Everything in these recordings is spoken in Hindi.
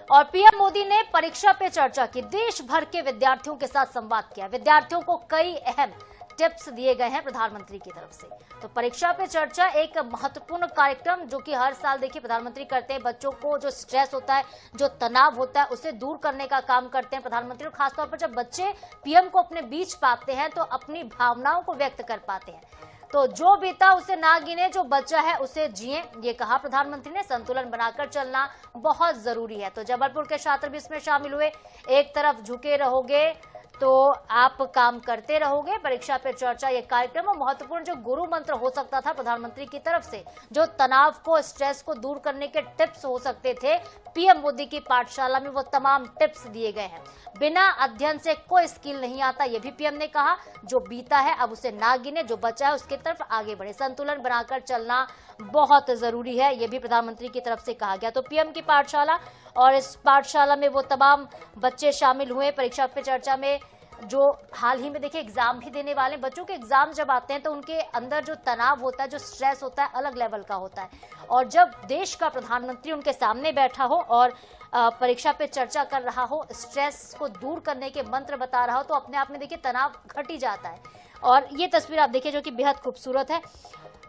और पीएम मोदी ने परीक्षा पे चर्चा की, देश भर के विद्यार्थियों के साथ संवाद किया। विद्यार्थियों को कई अहम टिप्स दिए गए हैं प्रधानमंत्री की तरफ से। तो परीक्षा पे चर्चा एक महत्वपूर्ण कार्यक्रम जो कि हर साल देखिए प्रधानमंत्री करते हैं। बच्चों को जो स्ट्रेस होता है, जो तनाव होता है, उसे दूर करने का काम करते हैं प्रधानमंत्री। और खासतौर पर जब बच्चे पीएम को अपने बीच पाते हैं तो अपनी भावनाओं को व्यक्त कर पाते हैं। तो जो बीता उसे ना गिने, जो बचा है उसे जिए, ये कहा प्रधानमंत्री ने। संतुलन बनाकर चलना बहुत जरूरी है। तो जबलपुर के छात्र भी इसमें शामिल हुए। एक तरफ झुके रहोगे तो आप काम करते रहोगे, परीक्षा पे चर्चा ये कार्यक्रम और महत्वपूर्ण जो गुरु मंत्र हो सकता था प्रधानमंत्री की तरफ से, जो तनाव को, स्ट्रेस को दूर करने के टिप्स हो सकते थे, पीएम मोदी की पाठशाला में वो तमाम टिप्स दिए गए हैं। बिना अध्ययन से कोई स्किल नहीं आता, ये भी पीएम ने कहा। जो बीता है अब उसे ना गिने, जो बचा है उसकी तरफ आगे बढ़े। संतुलन बनाकर चलना बहुत जरूरी है, ये भी प्रधानमंत्री की तरफ से कहा गया। तो पीएम की पाठशाला, और इस पाठशाला में वो तमाम बच्चे शामिल हुए परीक्षा पे चर्चा में। जो हाल ही में देखिए एग्जाम भी देने वाले बच्चों के एग्जाम जब आते हैं तो उनके अंदर जो तनाव होता है, जो स्ट्रेस होता है, अलग लेवल का होता है। और जब देश का प्रधानमंत्री उनके सामने बैठा हो और परीक्षा पे चर्चा कर रहा हो, स्ट्रेस को दूर करने के मंत्र बता रहा हो, तो अपने आप में देखिए तनाव घट ही जाता है। और ये तस्वीर आप देखिए जो कि बेहद खूबसूरत है।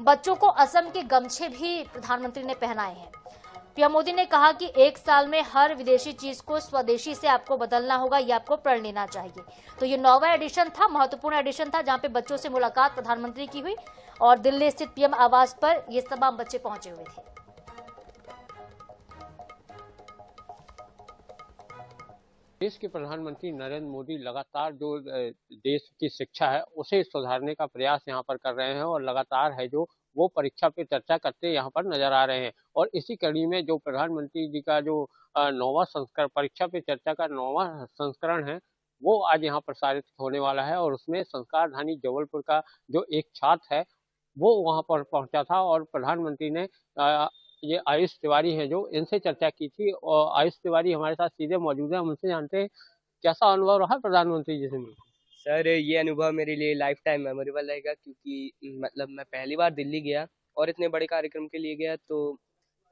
बच्चों को असम के गमछे भी प्रधानमंत्री ने पहनाए हैं। पीएम मोदी ने कहा कि एक साल में हर विदेशी चीज को स्वदेशी से आपको बदलना होगा, ये आपको प्रण लेना चाहिए। तो ये 9वां एडिशन था, महत्वपूर्ण एडिशन था, जहां पे बच्चों से मुलाकात प्रधानमंत्री की हुई और दिल्ली स्थित पीएम आवास पर ये तमाम बच्चे पहुंचे हुए थे। देश के प्रधानमंत्री नरेंद्र मोदी लगातार जो देश की शिक्षा है उसे सुधारने का प्रयास यहाँ पर कर रहे हैं और लगातार है जो वो परीक्षा पे चर्चा करते यहाँ पर नजर आ रहे हैं। और इसी कड़ी में जो प्रधानमंत्री जी का जो 9वां संस्करण, परीक्षा पे चर्चा का 9वां संस्करण है, वो आज यहाँ प्रसारित होने वाला है। और उसमें संस्कारधानी जबलपुर का जो एक छात्र है वो वहाँ पर पहुंचा था और प्रधानमंत्री ने ये आयुष तिवारी हैं जो, इनसे चर्चा की थी। और आयुष तिवारी हमारे साथ सीधे मौजूद है, हम उनसे जानते हैं कैसा अनुभव रहा प्रधानमंत्री जी से मिलकर। सर, ये अनुभव मेरे लिए लाइफ टाइम मेमोरेबल रहेगा, क्योंकि मतलब मैं पहली बार दिल्ली गया और इतने बड़े कार्यक्रम के लिए गया, तो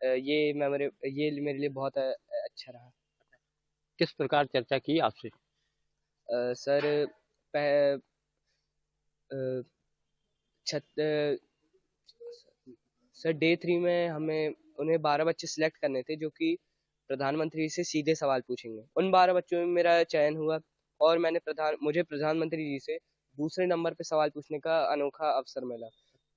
ये मेरे लिए बहुत अच्छा रहा। किस प्रकार चर्चा की आपसे? सर, पह, अ, छत सर डे 3 में हमें उन्हें 12 बच्चे सिलेक्ट करने थे जो कि प्रधानमंत्री से सीधे सवाल पूछेंगे। उन 12 बच्चों में मेरा चयन हुआ और मुझे प्रधानमंत्री जी से दूसरे नंबर पे सवाल पूछने का अनोखा अवसर मिला।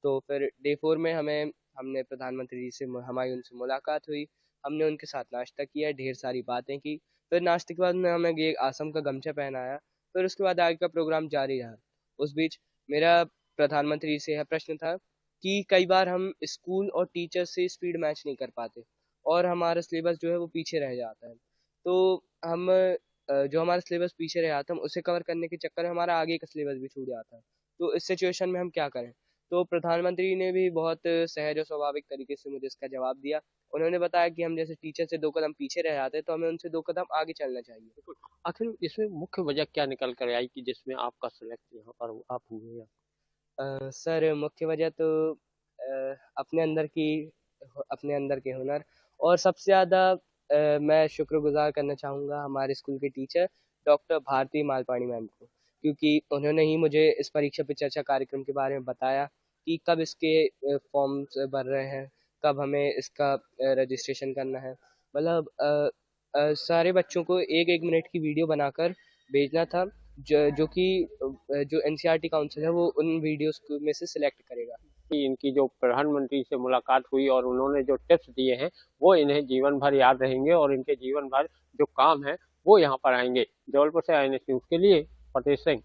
तो फिर डे 4 में हमने प्रधानमंत्री जी से हमारी उनसे मुलाकात हुई। हमने उनके साथ नाश्ता किया, ढेर सारी बातें की। फिर नाश्ते के बाद उन्होंने हमें ये असम का गमछा पहनाया। फिर उसके बाद आगे का प्रोग्राम जारी रहा। उस बीच मेरा प्रधानमंत्री से यह प्रश्न था कि कई बार हम स्कूल और टीचर से स्पीड मैच नहीं कर पाते और हमारा सिलेबस जो है वो पीछे रह जाता है। तो हम जो हमारा सिलेबस पीछे रह जाता है, हम उसे कवर करने के चक्कर में हमारा आगे का सिलेबस भी छूट जाता है। तो इस सिचुएशन में हम क्या करें? तो प्रधानमंत्री ने भी बहुत सहज और स्वाभाविक तरीके से मुझे इसका जवाब दिया। उन्होंने बताया कि हम जैसे टीचर से 2 कदम पीछे रह जाते हैं तो हमें उनसे 2 कदम आगे चलना चाहिए। आखिर इसमें मुख्य वजह क्या निकल कर आई कि जिसमें आपका सिलेक्ट यहाँ पर आप हुए? सर, मुख्य वजह तो अपने अंदर के हुनर, और सबसे ज़्यादा मैं शुक्रगुजार करना चाहूँगा हमारे स्कूल के teacher doctor Bharti Malpani ma'am को, क्योंकि उन्होंने ही मुझे इस परीक्षा पे चर्चा कार्यक्रम के बारे में बताया कि कब इसके फॉर्म्स भर रहे हैं, कब हमें इसका रजिस्ट्रेशन करना है। मतलब सारे बच्चों को 1-1 मिनट की वीडियो बनाकर भेजना था, जो एनसीईआरटी काउंसिल है वो उन वीडियोस में से सिलेक्ट करेगा। इनकी जो प्रधानमंत्री से मुलाकात हुई और उन्होंने जो टिप्स दिए हैं वो इन्हें जीवन भर याद रहेंगे और इनके जीवन भर जो काम है वो यहाँ पर आएंगे। जबलपुर से INS न्यूज़ के लिए फतेह सिंह।